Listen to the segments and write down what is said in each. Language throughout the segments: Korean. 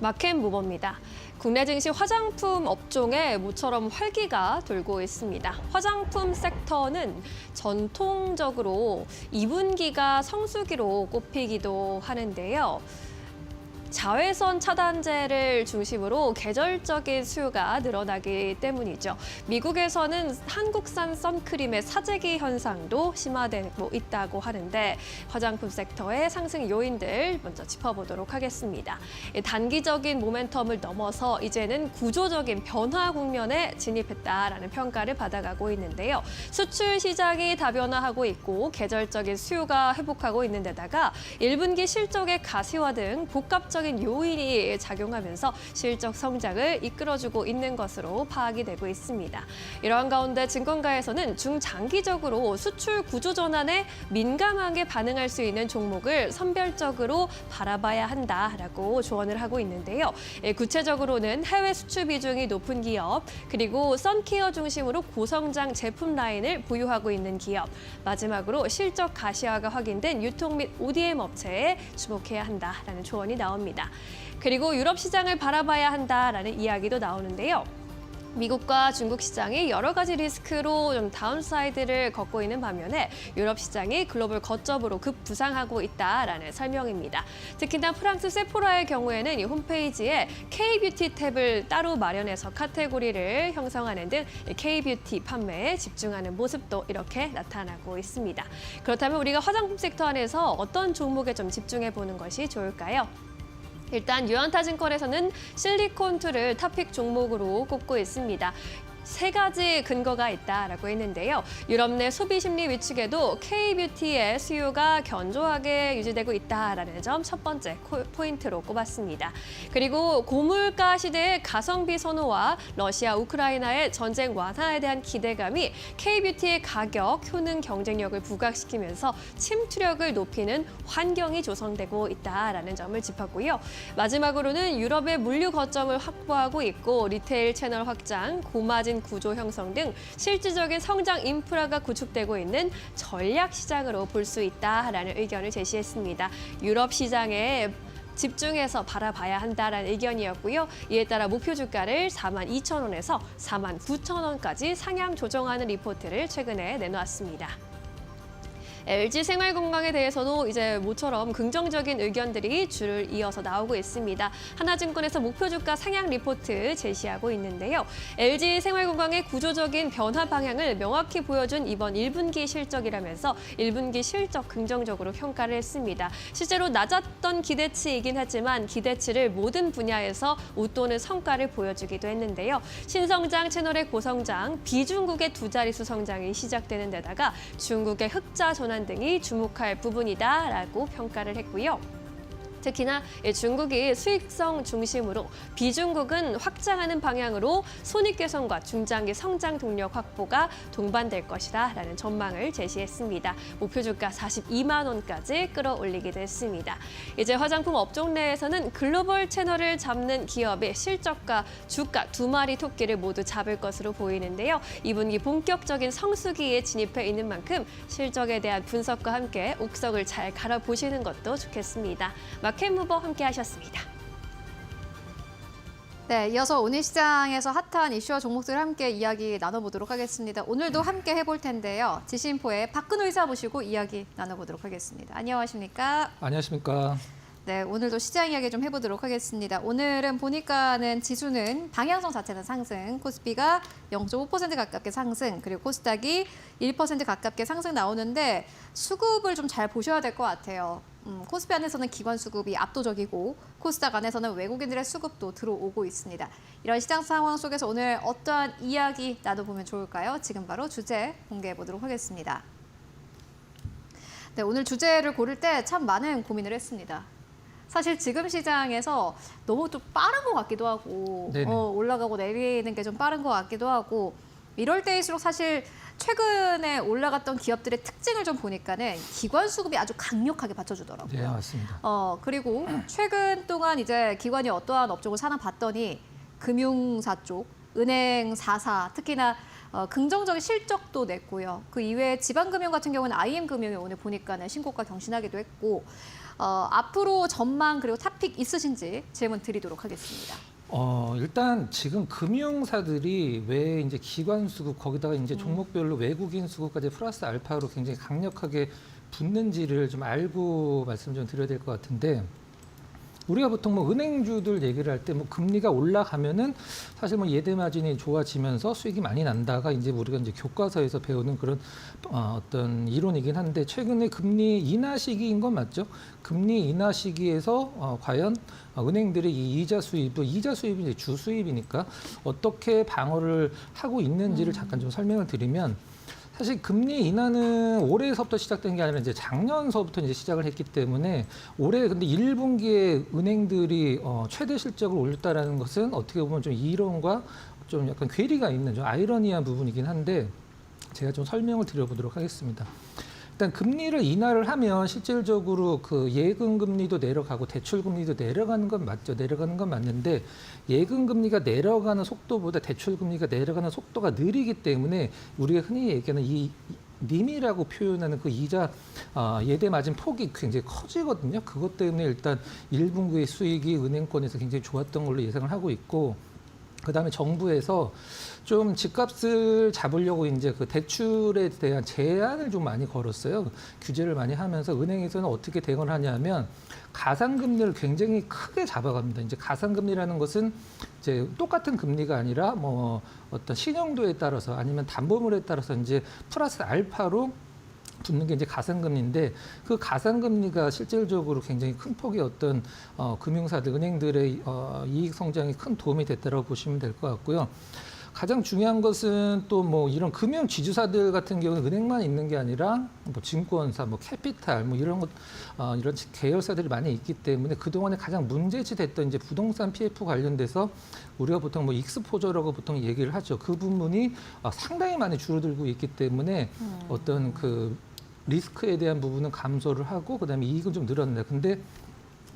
마켓무버입니다. 국내 증시 화장품 업종에 모처럼 활기가 돌고 있습니다. 화장품 섹터는 전통적으로 2분기가 성수기로 꼽히기도 하는데요. 자외선 차단제를 중심으로 계절적인 수요가 늘어나기 때문이죠. 미국에서는 한국산 선크림의 사재기 현상도 심화되고 있다고 하는데 화장품 섹터의 상승 요인들 먼저 짚어보도록 하겠습니다. 단기적인 모멘텀을 넘어서 이제는 구조적인 변화 국면에 진입했다라는 평가를 받아가고 있는데요. 수출 시장이 다변화하고 있고 계절적인 수요가 회복하고 있는 데다가 1분기 실적의 가시화 등 복합적인 요인이 작용하면서 실적 성장을 이끌어주고 있는 것으로 파악이 되고 있습니다. 이러한 가운데 증권가에서는 중장기적으로 수출 구조 전환에 민감하게 반응할 수 있는 종목을 선별적으로 바라봐야 한다라고 조언을 하고 있는데요. 구체적으로는 해외 수출 비중이 높은 기업, 그리고 선케어 중심으로 고성장 제품 라인을 보유하고 있는 기업, 마지막으로 실적 가시화가 확인된 유통 및 ODM 업체에 주목해야 한다라는 조언이 나옵니다. 그리고 유럽 시장을 바라봐야 한다라는 이야기도 나오는데요. 미국과 중국 시장이 여러 가지 리스크로 좀 다운사이드를 걷고 있는 반면에 유럽 시장이 글로벌 거점으로 급부상하고 있다라는 설명입니다. 특히나 프랑스 세포라의 경우에는 이 홈페이지에 K-뷰티 탭을 따로 마련해서 카테고리를 형성하는 등 K-뷰티 판매에 집중하는 모습도 이렇게 나타나고 있습니다. 그렇다면 우리가 화장품 섹터 안에서 어떤 종목에 좀 집중해 보는 것이 좋을까요? 일단 유안타증권에서는 실리콘2를 탑픽 종목으로 꼽고 있습니다. 세 가지 근거가 있다라고 했는데요. 유럽 내 소비 심리 위축에도 K-뷰티의 수요가 견조하게 유지되고 있다라는 점 첫 번째 포인트로 꼽았습니다. 그리고 고물가 시대의 가성비 선호와 러시아, 우크라이나의 전쟁 완화에 대한 기대감이 K-뷰티의 가격, 효능 경쟁력을 부각시키면서 침투력을 높이는 환경이 조성되고 있다라는 점을 짚었고요. 마지막으로는 유럽의 물류 거점을 확보하고 있고 리테일 채널 확장, 고마진 구조 형성 등 실질적인 성장 인프라가 구축되고 있는 전략 시장으로 볼 수 있다라는 의견을 제시했습니다. 유럽 시장에 집중해서 바라봐야 한다라는 의견이었고요. 이에 따라 목표 주가를 42,000원에서 49,000원까지 상향 조정하는 리포트를 최근에 내놓았습니다. LG생활건강에 대해서도 이제 모처럼 긍정적인 의견들이 줄을 이어서 나오고 있습니다. 하나증권에서 목표 주가 상향 리포트 제시하고 있는데요. LG생활건강의 구조적인 변화 방향을 명확히 보여준 이번 1분기 실적이라면서 1분기 실적 긍정적으로 평가를 했습니다. 실제로 낮았던 기대치이긴 하지만 기대치를 모든 분야에서 웃도는 성과를 보여주기도 했는데요. 신성장 채널의 고성장, 비중국의 두 자릿수 성장이 시작되는 데다가 중국의 흑자 전환 등이 주목할 부분이다라고 평가를 했고요. 특히나 중국이 수익성 중심으로 비중국은 확장하는 방향으로 손익 개선과 중장기 성장 동력 확보가 동반될 것이다라는 전망을 제시했습니다. 목표 주가 42만 원까지 끌어올리기도 했습니다. 이제 화장품 업종 내에서는 글로벌 채널을 잡는 기업의 실적과 주가 두 마리 토끼를 모두 잡을 것으로 보이는데요. 2분기 본격적인 성수기에 진입해 있는 만큼 실적에 대한 분석과 함께 옥석을 잘 갈아보시는 것도 좋겠습니다. 마켓무버 함께 하셨습니다. 네, 이어서 오늘 시장에서 핫한 이슈와 종목들을 함께 이야기 나눠보도록 하겠습니다. 오늘도 함께 해볼 텐데요. 지신포의 박근호 이사 모시고 이야기 나눠보도록 하겠습니다. 안녕하십니까? 안녕하십니까? 네, 오늘도 시장 이야기 좀 해보도록 하겠습니다. 오늘은 보니까는 지수는 방향성 자체는 상승, 코스피가 0.5% 가깝게 상승, 그리고 코스닥이 1% 가깝게 상승 나오는데 수급을 좀 잘 보셔야 될 것 같아요. 코스피 안에서는 기관 수급이 압도적이고 코스닥 안에서는 외국인들의 수급도 들어오고 있습니다. 이런 시장 상황 속에서 오늘 어떠한 이야기 나눠보면 좋을까요? 지금 바로 주제 공개해 보도록 하겠습니다. 네, 오늘 주제를 고를 때 참 많은 고민을 했습니다. 사실 지금 시장에서 너무 좀 빠른 것 같기도 하고 올라가고 내리는 게 좀 빠른 것 같기도 하고 이럴 때일수록 사실 최근에 올라갔던 기업들의 특징을 좀 보니까는 기관 수급이 아주 강력하게 받쳐주더라고요. 네, 맞습니다. 그리고 최근 동안 이제 기관이 어떠한 업종을 사나 봤더니 금융사 쪽, 은행 4사, 특히나 긍정적인 실적도 냈고요. 그 이외에 지방금융 같은 경우는 IM금융이 오늘 보니까는 신고가 경신하기도 했고 앞으로 전망 그리고 탑픽 있으신지 질문 드리도록 하겠습니다. 일단 지금 금융사들이 왜 이제 기관 수급 거기다가 이제 종목별로 외국인 수급까지 플러스 알파로 굉장히 강력하게 붙는지를 좀 알고 말씀 좀 드려야 될 것 같은데, 우리가 보통 뭐 은행주들 얘기를 할 때 뭐 금리가 올라가면은 사실 뭐 예대 마진이 좋아지면서 수익이 많이 난다가 이제 우리가 이제 교과서에서 배우는 그런 어떤 이론이긴 한데, 최근에 금리 인하 시기인 건 맞죠? 금리 인하 시기에서 과연 은행들이 이 이자 수입이 이제 주 수입이니까 어떻게 방어를 하고 있는지를 잠깐 좀 설명을 드리면, 사실 금리 인하는 올해서부터 시작된 게 아니라 이제 작년서부터 이제 시작을 했기 때문에, 올해 근데 1분기에 은행들이 최대 실적을 올렸다라는 것은 어떻게 보면 좀 이론과 좀 약간 괴리가 있는 좀 아이러니한 부분이긴 한데, 제가 좀 설명을 드려보도록 하겠습니다. 일단 금리를 인하를 하면 실질적으로 그 예금 금리도 내려가고 대출 금리도 내려가는 건 맞죠. 내려가는 건 맞는데, 예금 금리가 내려가는 속도보다 대출 금리가 내려가는 속도가 느리기 때문에 우리가 흔히 얘기하는 이 님이라고 표현하는 그 이자 예대 마진 폭이 굉장히 커지거든요. 그것 때문에 일단 1분기의 수익이 은행권에서 굉장히 좋았던 걸로 예상을 하고 있고, 그다음에 정부에서 좀 집값을 잡으려고 이제 그 대출에 대한 제한을 좀 많이 걸었어요. 규제를 많이 하면서 은행에서는 어떻게 대응을 하냐면 가상금리를 굉장히 크게 잡아갑니다. 이제 가상금리라는 것은 이제 똑같은 금리가 아니라 뭐 어떤 신용도에 따라서 아니면 담보물에 따라서 이제 플러스 알파로 붙는 게 이제 가상금리인데, 그 가상금리가 실질적으로 굉장히 큰 폭의 어떤 금융사들, 은행들의 이익 성장에 큰 도움이 됐다고 보시면 될 것 같고요. 가장 중요한 것은 또 뭐 이런 금융 지주사들 같은 경우는 은행만 있는 게 아니라 뭐 증권사, 뭐 캐피탈, 뭐 이런 것, 이런 계열사들이 많이 있기 때문에 그동안에 가장 문제치 됐던 이제 부동산 PF 관련돼서 우리가 보통 뭐 익스포저라고 보통 얘기를 하죠. 그 부분이 상당히 많이 줄어들고 있기 때문에 어떤 그 리스크에 대한 부분은 감소를 하고 그다음에 이익은 좀 늘었는데, 근데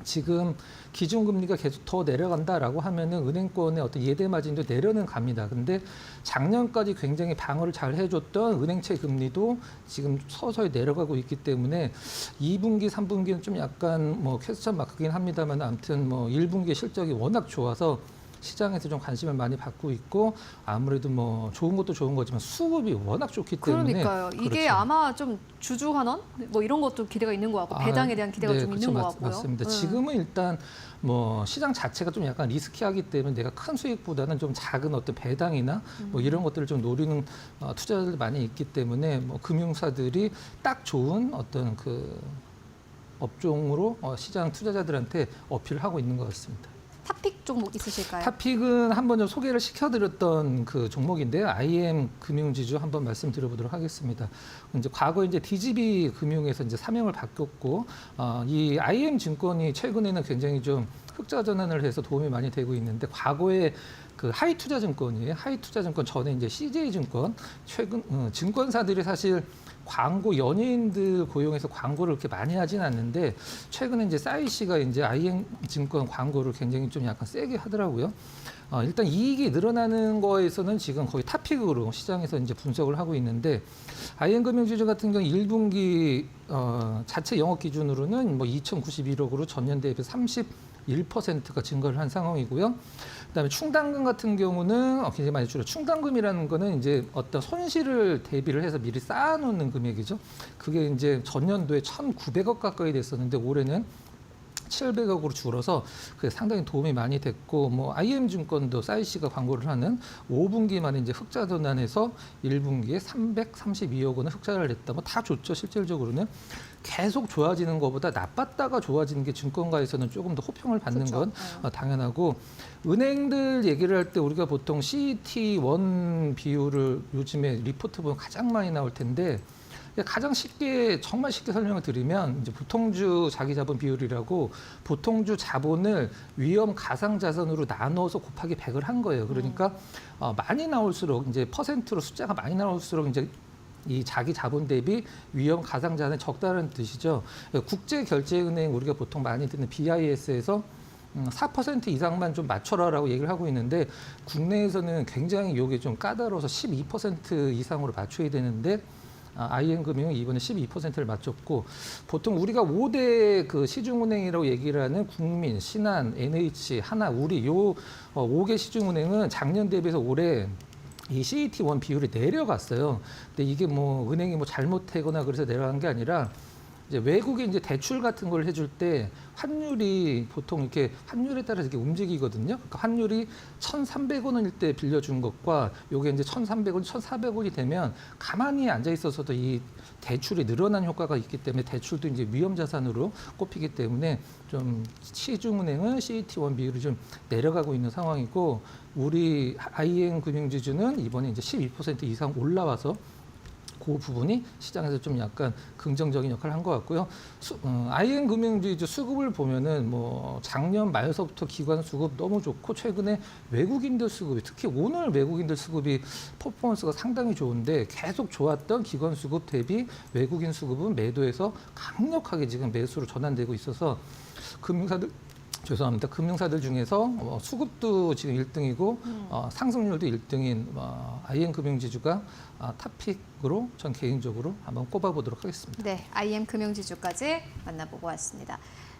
지금 기준금리가 계속 더 내려간다라고 하면은 은행권의 어떤 예대 마진도 내려는 갑니다. 근데 작년까지 굉장히 방어를 잘 해줬던 은행채 금리도 지금 서서히 내려가고 있기 때문에 2분기, 3분기는 좀 약간 뭐 퀘스천 마크긴 합니다만, 아무튼 뭐 1분기 실적이 워낙 좋아서 시장에서 좀 관심을 많이 받고 있고, 아무래도 뭐 좋은 것도 좋은 거지만 수급이 워낙 좋기 때문에. 그러니까요. 이게 그렇죠. 아마 좀 주주환원 뭐 이런 것도 기대가 있는 것 같고, 배당에 대한 기대가 네, 좀 그렇죠. 있는 것 같고요. 맞습니다. 지금은 일단 뭐 시장 자체가 좀 약간 리스키하기 때문에 내가 큰 수익보다는 좀 작은 어떤 배당이나 뭐 이런 것들을 좀 노리는 투자자들이 많이 있기 때문에 뭐 금융사들이 딱 좋은 어떤 그 업종으로 시장 투자자들한테 어필을 하고 있는 것 같습니다. 탑픽 종목 있으실까요? 탑픽은 한번 좀 소개를 시켜드렸던 그 종목인데요. IM 금융지주 한번 말씀드려보도록 하겠습니다. 이제 과거 이제 DGB 금융에서 이제 사명을 바뀌었고, 이 IM 증권이 최근에는 굉장히 좀 흑자 전환을 해서 도움이 많이 되고 있는데, 과거에 그 하이투자증권이에요. 하이투자증권 전에 이제 CJ증권, 최근 증권사들이 사실 광고 연예인들 고용해서 광고를 그렇게 많이 하진 않는데, 최근에 이제 싸이 씨가 이제 IM 증권 광고를 굉장히 좀 약간 세게 하더라고요. 일단 이익이 늘어나는 거에서는 지금 거의 탑픽으로 시장에서 이제 분석을 하고 있는데, IM 금융지주 같은 경우 1분기 자체 영업 기준으로는 뭐 2,091억으로 전년 대비 31%가 증가를 한 상황이고요. 그다음에 충당금 같은 경우는 굉장히 많이 줄어. 충당금이라는 거는 이제 어떤 손실을 대비를 해서 미리 쌓아놓는 금액이죠. 그게 이제 전년도에 1,900억 가까이 됐었는데 올해는 700억으로 줄어서 그게 상당히 도움이 많이 됐고, 뭐 IM증권도 싸이 씨가 광고를 하는 5분기 만에 이제 흑자 전환해서 1분기에 332억 원을 흑자를 냈다. 뭐 다 좋죠. 실질적으로는 계속 좋아지는 것보다 나빴다가 좋아지는 게 증권가에서는 조금 더 호평을 받는 그렇죠. 건 당연하고, 은행들 얘기를 할 때 우리가 보통 CET1 비율을 요즘에 리포트 보면 가장 많이 나올 텐데, 가장 쉽게 정말 쉽게 설명을 드리면 이제 보통주 자기자본 비율이라고 보통주 자본을 위험 가상 자산으로 나눠서 곱하기 100을 한 거예요. 그러니까 많이 나올수록 이제 퍼센트로 숫자가 많이 나올수록 이제 이 자기 자본 대비 위험 가상 자산이 적다는 뜻이죠. 국제결제은행 우리가 보통 많이 듣는 BIS에서 4% 이상만 좀 맞춰라라고 얘기를 하고 있는데, 국내에서는 굉장히 이게 좀 까다로워서 12% 이상으로 맞춰야 되는데, IM금융이 이번에 12%를 맞췄고 보통 우리가 5대 그 시중은행이라고 얘기를 하는 국민, 신한, NH, 하나, 우리 요 5개 시중은행은 작년 대비해서 올해 이 CET1 비율이 내려갔어요. 근데 이게 뭐 은행이 뭐 잘못하거나 그래서 내려간 게 아니라 이제 외국에 이제 대출 같은 걸 해줄 때 환율이 보통 이렇게 환율에 따라서 이렇게 움직이거든요. 그러니까 환율이 1,300원일 때 빌려준 것과 요게 이제 1,300원, 1,400원이 되면 가만히 앉아 있어서도 이 대출이 늘어난 효과가 있기 때문에 대출도 이제 위험 자산으로 꼽히기 때문에 좀 시중은행은 CET1 비율이 좀 내려가고 있는 상황이고 우리 IM 금융지주는 이번에 이제 12% 이상 올라와서 그 부분이 시장에서 좀 약간 긍정적인 역할을 한 것 같고요. IM 금융지주 수급을 보면은 뭐 작년 말서부터 기관 수급 너무 좋고 최근에 외국인들 수급이 특히 오늘 외국인들 수급이 퍼포먼스가 상당히 좋은데 계속 좋았던 기관 수급 대비 외국인 수급은 매도에서 강력하게 지금 매수로 전환되고 있어서 금융사들 중에서 수급도 지금 1등이고 상승률도 1등인 IM 금융지주가 탑픽으로 전 개인적으로 한번 꼽아보도록 하겠습니다. 네, IM 금융지주까지 만나보고 왔습니다.